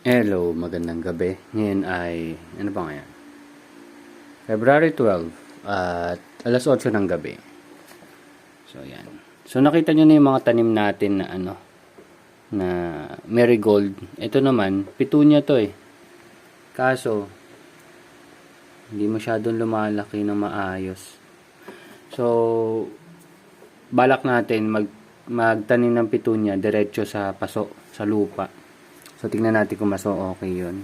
Hello, magandang gabi. Ngayon ay, ano ba ngayon? February 12 at alas 8 ng gabi. So, yan. So, nakita nyo na yung mga tanim natin na na marigold. Ito naman, petunia to eh. Kaso, hindi masyadong lumalaki ng maayos. So, balak natin magtanim ng petunia diretso sa paso, sa lupa. So, tingnan natin kung mas okay yun.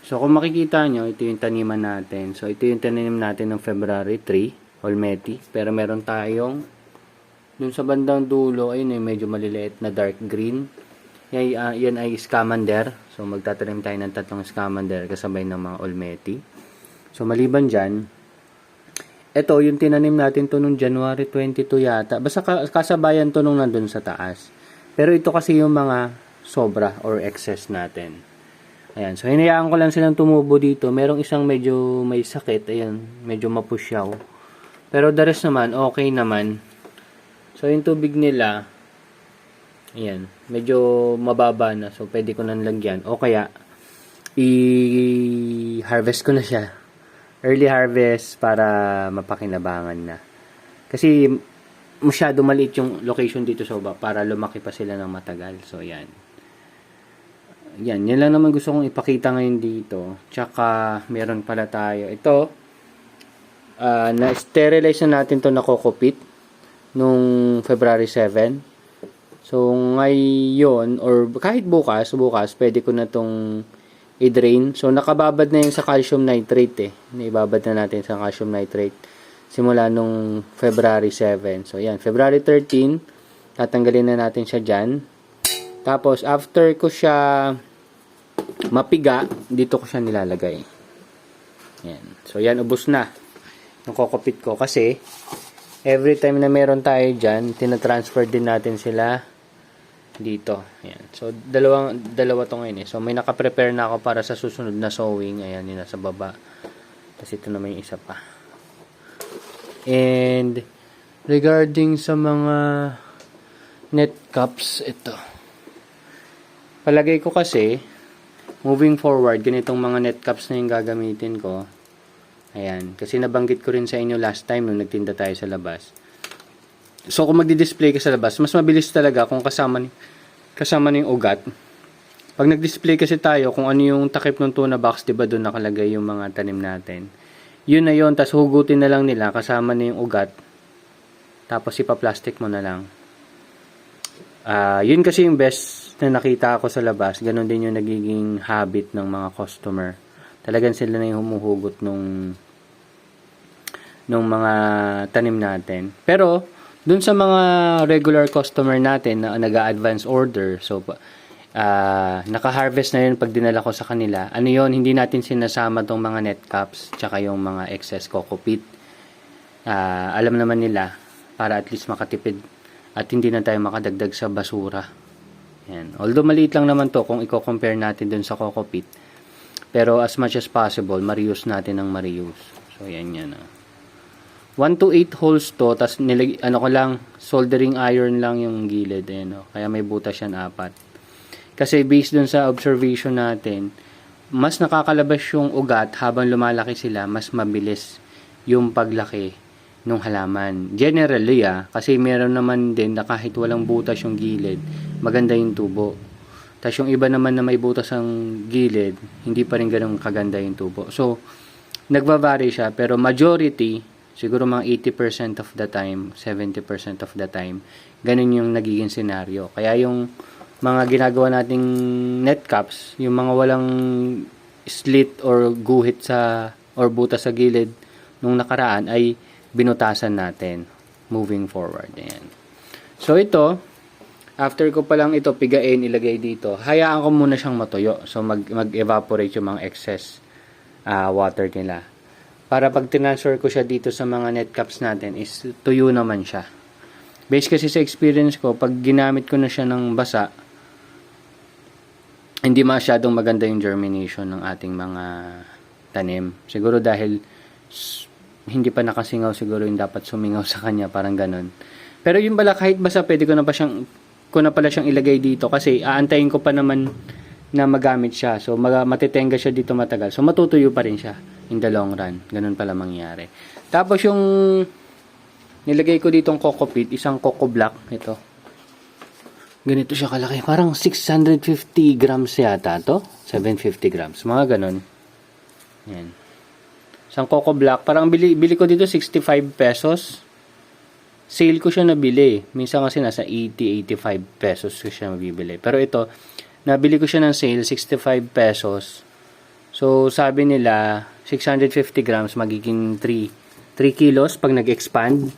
So, kung makikita nyo, ito yung taniman natin. So, ito yung tanim natin ng February 3, Olmeti. Pero meron tayong, dun sa bandang dulo, ayun yung medyo maliliit na dark green. Yan ay scamander. So, magtatanim tayo ng 3 scamander kasabay ng mga Olmeti. So, maliban dyan, ito, yung tinanim natin to nung January 22 yata. Basta kasabayan to nung nandun sa taas. Pero ito kasi yung mga sobra or excess natin. Ayan. So, hinayaan ko lang silang tumubo dito. Merong isang medyo may sakit. Ayan. Medyo mapusyaw. Pero the rest naman, okay naman. So, yung tubig nila, ayan. Medyo mababa na. So, pwede ko nang lagyan. O kaya, i-harvest ko na siya. Early harvest para mapakinabangan na. Kasi, masyado maliit yung location dito sa baba para lumaki pa sila ng matagal. So, yan. Yan lang naman gusto kong ipakita ngayon dito. Tsaka, meron pala tayo. Ito, na-sterilize na natin to na coco peat nung February 7. So, ngayon, or kahit bukas, pwede ko na tong i-drain. So, nakababad na yun sa calcium nitrate eh. Naibabad na natin sa calcium nitrate simula nung February 7. So, yan. February 13, tatanggalin na natin siya dyan. Tapos, after ko siya mapiga, dito ko siya nilalagay. Yan. So, yan, ubos na yung kokopit ko. Kasi, every time na meron tayo dyan, tinatransfer din natin sila dito. Yan. So, dalawa to ngayon eh. So, may nakaprepare na ako para sa susunod na sowing. Ayan, yun nasa baba. Tapos, ito naman yung isa pa. And, regarding sa mga net cups, ito. Palagay ko kasi, moving forward, ganitong mga net cups na yung gagamitin ko. Ayan. Kasi nabanggit ko rin sa inyo last time nung nagtinda tayo sa labas. So, kung magdi-display ka sa labas, mas mabilis talaga kung kasama na yung ugat. Pag nag-display kasi tayo, kung ano yung takip ng tuna box, diba doon nakalagay yung mga tanim natin. Yun na yun, tas hugutin na lang nila, kasama na yung ugat. Tapos ipa-plastic mo na lang. Yun kasi yung best na nakita ako sa labas. Ganon din yung nagiging habit ng mga customer. Talagang sila na yung humuhugot nung mga tanim natin. Pero, dun sa mga regular customer natin na nag-a-advance order, so, naka-harvest na yun pag dinala ko sa kanila. Ano yun, hindi natin sinasama tong mga net caps, tsaka yung mga excess coco peat. Alam naman nila, para at least makatipid at hindi na tayo makadagdag sa basura. Yan. Although maliit lang naman to kung i-compare natin dun sa coco peat. Pero as much as possible, ma-reuse natin ng ma-reuse. So, yan yan. 1 to 8 holes to, tas ko lang, soldering iron lang yung gilid. Ayan, kaya may butas yan 4. Kasi based dun sa observation natin, mas nakakalabas yung ugat habang lumalaki sila, mas mabilis yung paglaki ng halaman. Generally, kasi meron naman din na kahit walang butas yung gilid, maganda yung tubo. Tapos yung iba naman na may butas ang gilid, hindi pa rin ganun kaganda yung tubo. So, nagva-vary siya, pero majority, siguro mga 80% of the time, 70% of the time, ganun yung nagiging senaryo. Kaya yung mga ginagawa nating net caps, yung mga walang slit or guhit or butas sa gilid nung nakaraan ay binutasan natin moving forward. Ayan. So ito, after ko palang ito pigain, ilagay dito, hayaan ko muna siyang matuyo. So mag-evaporate yung mga excess water nila. Para pag transfer ko siya dito sa mga net caps natin is tuyo naman siya. Based kasi sa experience ko, pag ginamit ko na siya ng basa, hindi masyadong maganda yung germination ng ating mga tanim. Siguro dahil hindi pa nakasingaw siguro yung dapat sumingaw sa kanya, parang ganun. Pero yung pala kahit basa, pwede ko na pala siyang ilagay dito kasi aantayin ko pa naman na magamit siya. So, matitenga siya dito matagal. So, matutuyo pa rin siya in the long run. Ganun pala mangyari. Tapos, yung nilagay ko ditong coco pit, isang coco block. Ito. Ganito siya kalaki. Parang 650 grams yata to. 750 grams. Mga ganun. Yan. Isang coco block. Parang bili ko dito 65 pesos. Sale ko siya nabili. Minsan kasi nasa 80-85 pesos ko siya mabibili. Pero ito, nabili ko siya ng sale, 65 pesos. So, sabi nila, 650 grams, magiging 3 kilos pag nag-expand.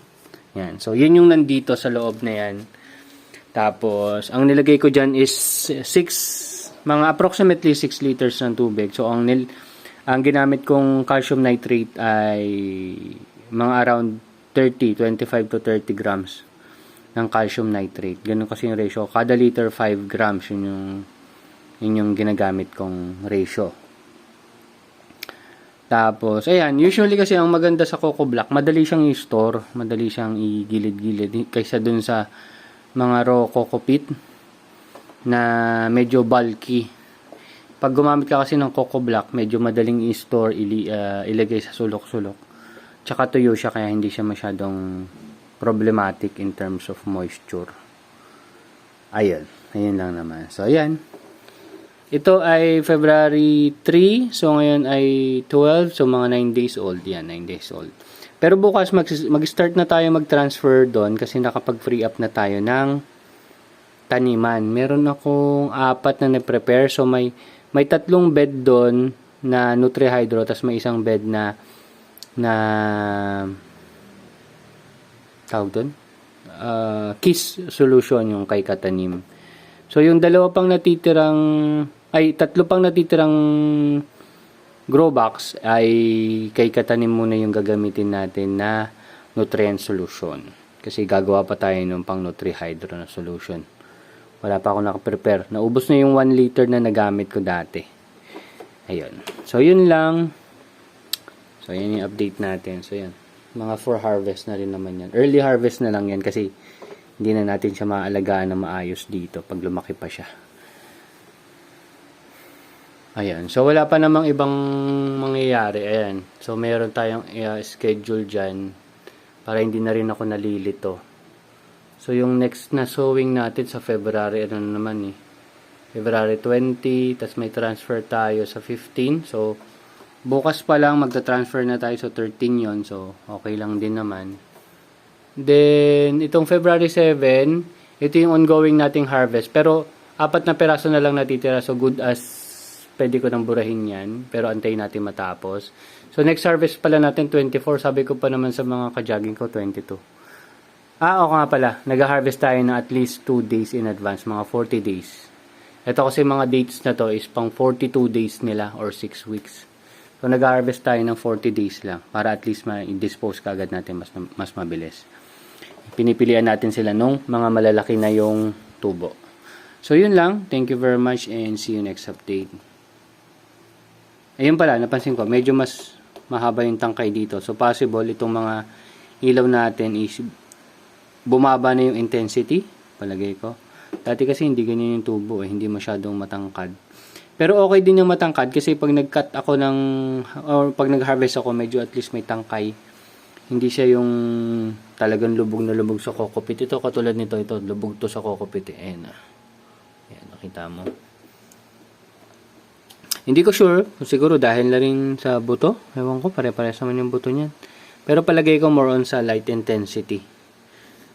Yan. So, yun yung nandito sa loob na yan. Tapos, ang nilagay ko dyan is mga approximately 6 liters ng tubig. So, ang ginamit kong calcium nitrate ay mga around 25 to 30 grams ng calcium nitrate. Ganun kasi yung ratio. Kada liter 5 grams. Yun yung ginagamit kong ratio. Tapos, ayan. Usually kasi ang maganda sa Coco Black, madali siyang i-store. Madali siyang i-gilid-gilid. Kaysa dun sa mga raw Coco Peat na medyo bulky. Pag gumamit ka kasi ng Coco Black, medyo madaling i-store, ilagay sa sulok-sulok. Tsaka tuyo siya kaya hindi siya masyadong problematic in terms of moisture. Ayun. Ayun lang naman. So, ayan. Ito ay February 3. So, ngayon ay 12. So, mga 9 days old. Yan, 9 days old. Pero bukas mag-start na tayo mag-transfer doon kasi nakapag-free up na tayo ng taniman. Meron akong 4 na na-prepare. So, may 3 bed doon na Nutrihydro. Tapos may isang bed na tawag doon? Kiss solution yung kay Katanim. So, yung 3 pang natitirang grow box ay kay Katanim muna yung gagamitin natin na nutrient solution. Kasi gagawa pa tayo ng pang Nutrihydro na solution. Wala pa ako nakaprepare. Naubos na yung 1 liter na nagamit ko dati. Ayun. So, yun lang. So, yun yung update natin. So, yan. Mga for harvest na rin naman yan. Early harvest na lang yan kasi hindi na natin siya maaalagaan na maayos dito pag lumaki pa siya. Ayan. So, wala pa namang ibang mangyayari. Ayan. So, meron tayong schedule dyan para hindi na rin ako nalilito. So, yung next na sowing natin sa February, ano naman February 20, tas may transfer tayo sa 15. So, bukas pa lang magta-transfer na tayo. So, 13 yon. So, okay lang din naman. Then, itong February 7, ito yung ongoing nating harvest. Pero, 4 na peraso na lang natitira. So, good as pwede ko nang burahin yan. Pero, antayin natin matapos. So, next harvest pala natin 24. Sabi ko pa naman sa mga ka-jogging ko, 22. Oo nga pala. Nag-harvest tayo na at least 2 days in advance. Mga 40 days. Ito kasi mga dates na to is pang 42 days nila or 6 weeks. So, nag-harvest tayo ng 40 days lang para at least ma-dispose ka agad natin mas mabilis. Pinipilian natin sila nung mga malalaki na yung tubo. So, yun lang. Thank you very much and see you next update. Ayun pala, napansin ko, medyo mas mahaba yung tangkay dito. So, possible itong mga ilaw natin is bumaba na yung intensity. Palagay ko. Dati kasi hindi ganyan yung tubo hindi masyadong matangkad. Pero okay din yung matangkad kasi pag nag-cut ako or pag nag-harvest ako, medyo at least may tangkay. Hindi siya yung talagang lubog na lubog sa coco peat. Ito katulad nito, ito lubog to sa coco peat. Ayan nakita mo. Hindi ko sure, siguro dahil na rin sa buto. Ewan ko, pare-pares naman yung buto niyan. Pero palagay ko more on sa light intensity.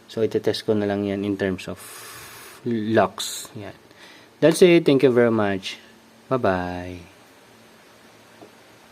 So, iti-test ko na lang yan in terms of lux. Yan. That's it. Thank you very much. Bye-bye.